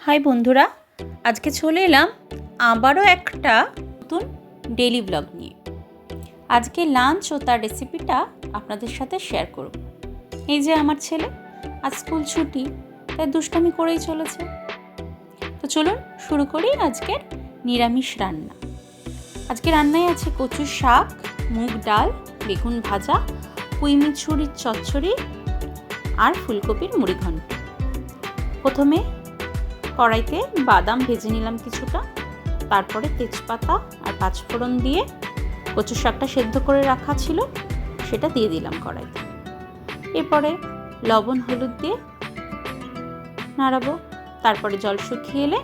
High বন্ধুরা, আজকে চলে এলাম আবারও একটা নতুন ডেইলি ব্লগ নিয়ে। আজকে লাঞ্চ ও তার রেসিপিটা আপনাদের সাথে শেয়ার করব। এই যে আমার ছেলে, আজ স্কুল ছুটি, তাই দুষ্টামি করেই চলেছে। তো চলুন শুরু করি আজকের নিরামিষ রান্না। আজকে রান্নায় আছে কচুর শাক, মুগ ডাল, বেগুন ভাজা, পুঁই মিছরির চচ্চড়ি আর ফুলকপির মুড়িঘণ্ট। প্রথমে কড়াইতে বাদাম ভেজে নিলাম কিছুটা, তারপরে তেজপাতা আর পাঁচফোড়ন দিয়ে কচু শাকটা সেদ্ধ করে রাখা ছিল সেটা দিয়ে দিলাম কড়াইতে। এরপরে লবণ হলুদ দিয়ে নাড়াবো, তারপরে জল শুকিয়ে এলে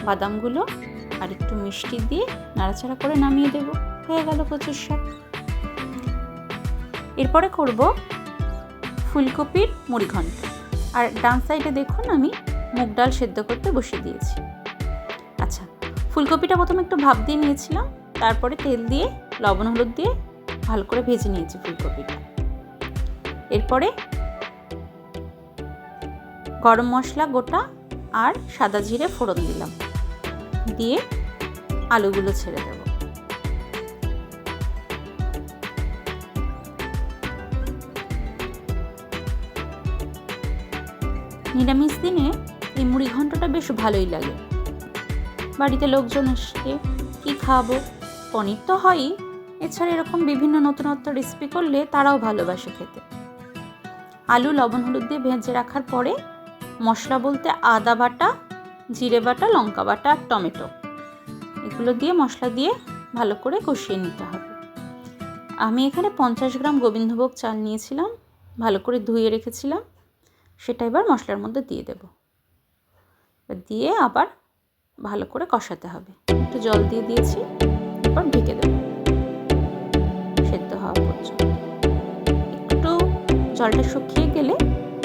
বাদামগুলো আর একটু মিষ্টি দিয়ে নাড়াচাড়া করে নামিয়ে দেব। হয়ে গেল কচুর শাক। এরপরে করব ফুলকপির মুড়িঘণ্ট। আর ডান সাইডে দেখুন আমি মুগ ডাল সেদ্ধ করতে বসিয়ে দিয়েছি। আচ্ছা, ফুলকপিটা প্রথমে একটু ভাপ দিয়ে নিয়েছিলাম, তারপরে তেল দিয়ে লবণ হলুদ দিয়ে ভালো করে ভেজে নিয়েছি ফুলকপিটা। এরপরে গরম মশলা গোটা আর সাদা জিরে ফোড়ন দিলাম, দিয়ে আলুগুলো ছেড়ে দেব। নিরামিষ দিনে এই মুড়িঘণ্টটা বেশ ভালোই লাগে। বাড়িতে লোকজন এসে কী খাওয়াবো, পনির তো হয়ই, এছাড়া এরকম বিভিন্ন নতুনত্ব রেসিপি করলে তারাও ভালোবাসে খেতে। আলু লবণ হলুদ দিয়ে ভেজে রাখার পরে মশলা বলতে আদা বাটা, জিরে বাটা, লঙ্কা বাটা আর টমেটো, এগুলো দিয়ে মশলা দিয়ে ভালো করে কষিয়ে নিতে হবে। আমি এখানে 50 গ্রাম গোবিন্দভোগ চাল নিয়েছিলাম, ভালো করে ধুয়ে রেখেছিলাম, সেটা এবার মশলার মধ্যে দিয়ে দেব। দিয়ে আবার ভালো করে কষাতে হবে। একটু জল দিয়ে দিয়েছি, এরপর ঢেকে দেব সেদ্ধ হওয়া পর্যন্ত। একটু জলটা শুকিয়ে গেলে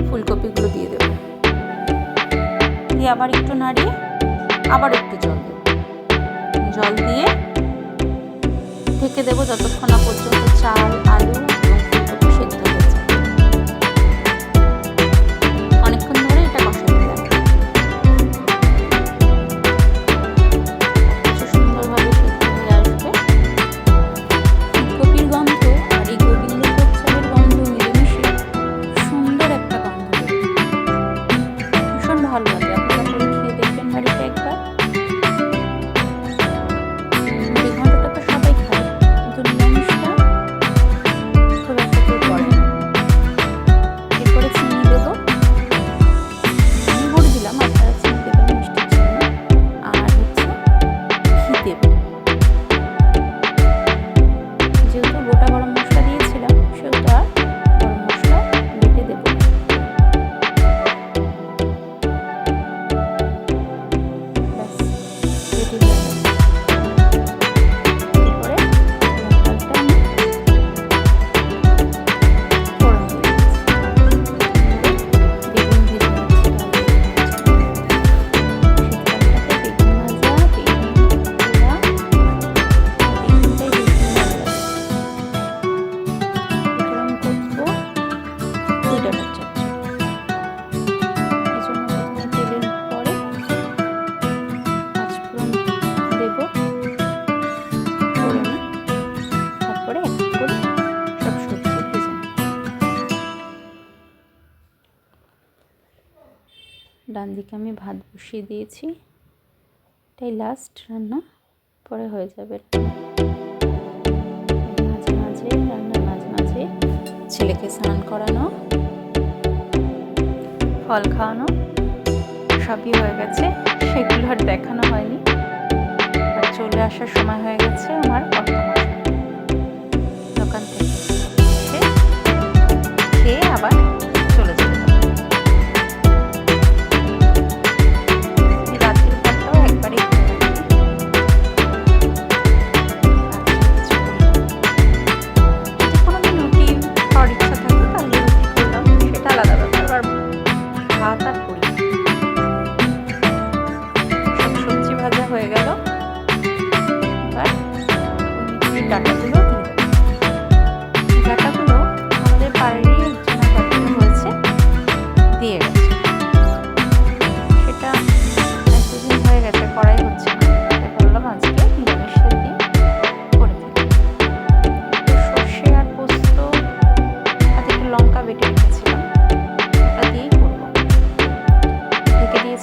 ফুলকপিগুলো দিয়ে দেব, দিয়ে আবার একটু নাড়িয়ে আবার একটু জল দেব। জল দিয়ে ঢেকে দেব যতক্ষণ না পর্যন্ত চাল, আলু এবং ফুলকপি সেদ্ধ হয়ে যায়। অনেকক্ষণ ধরে এটা কষাতে লাগে, সুন্দরভাবে সেদ্ধ হয়ে আসবে। ফুলকপির গন্ধ আর এই গোবিন্দভোগ চালের গন্ধ মিলেমিশে সুন্দর একটা গন্ধ, ভীষণ ভালো লাগে। আপনারা করে খেয়ে দেখবেন বাড়িতে একবার। মুড়িঘণ্টটা তো সবাই খায়, কিন্তু নিরামিষটা খুব একটা কেউ করে না। এরপরে চিনি দেবো, আমি গুড় দিলাম, আপনারা চিনি দেবেন মিষ্টির জন্য। আর ঘি দেব, যেহেতু গোটা গরম মশলা দিয়েছিলাম সেহেতু আর গরম মশলা বেটে দেব। ব্যাস রেডি হয়ে গেল। এরপরে ডালটা আমি ফোড়ন দিয়ে দিচ্ছি, বেগুন ভেজে নিচ্ছি। শীতকালটাতে বেগুন ভাজা, বেগুন পোড়া, বেগুনটাই বেশি ভালো লাগে। এটা আমি করবো পুঁই ডাঁটার চচ্চড়ি। এই জন্য প্রথমে তেলের পরে পাঁচফোড়ন দেব ফোড়নে, তারপরে এক এক করে সব সবজি ভেজে নেব। ডান দিকে আমি ভাত বসিয়ে দিয়েছি, এটাই লাস্ট রান্না, পরে হয়ে যাবে। মাঝে মাঝে রান্নার মাঝে মাঝে ছেলেকে স্নান করানো, ফল খাওয়ানো সবই হয়ে গেছে, সেগুলো আর দেখানো হয়নি। আর চলে আসার সময় হয়ে গেছে আমার কর্তামশাই দোকান থেকে, এসে খেয়ে আবার চলে যেতে হবে। এই রাত্রির ভাতটাও একবারেই খেয়ে রাখি। যদি কোনোদিন রুটি খাওয়ার ইচ্ছা থাকে তাহলে রুটি করলাম, সেটা আলাদা ব্যাপার। আর ভাত আর করি, সব সবজি ভাজা হয়ে গেল। এবার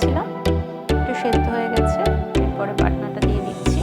দিয়েছিলাম, একটু সেদ্ধ হয়ে গেছে। এরপরে বাটনাটা দিয়ে দিচ্ছি।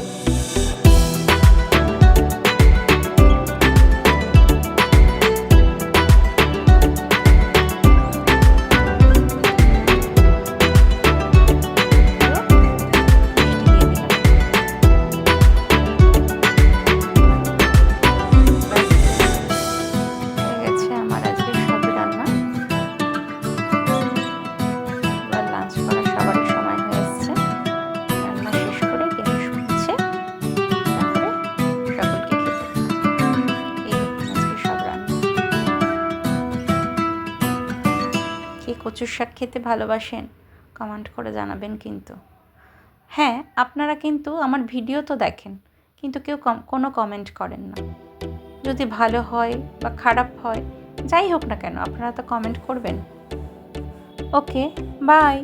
কচুর শাক খেতে ভালোবাসেন? কমেন্ট করে জানাবেন কিন্তু। হ্যাঁ, আপনারা কিন্তু আমার ভিডিও তো দেখেন, কিন্তু কেউ কোনো কমেন্ট করেন না। যদি ভালো হয় বা খারাপ হয়, যাই হোক না কেন, আপনারা তো কমেন্ট করবেন। ওকে, বাই।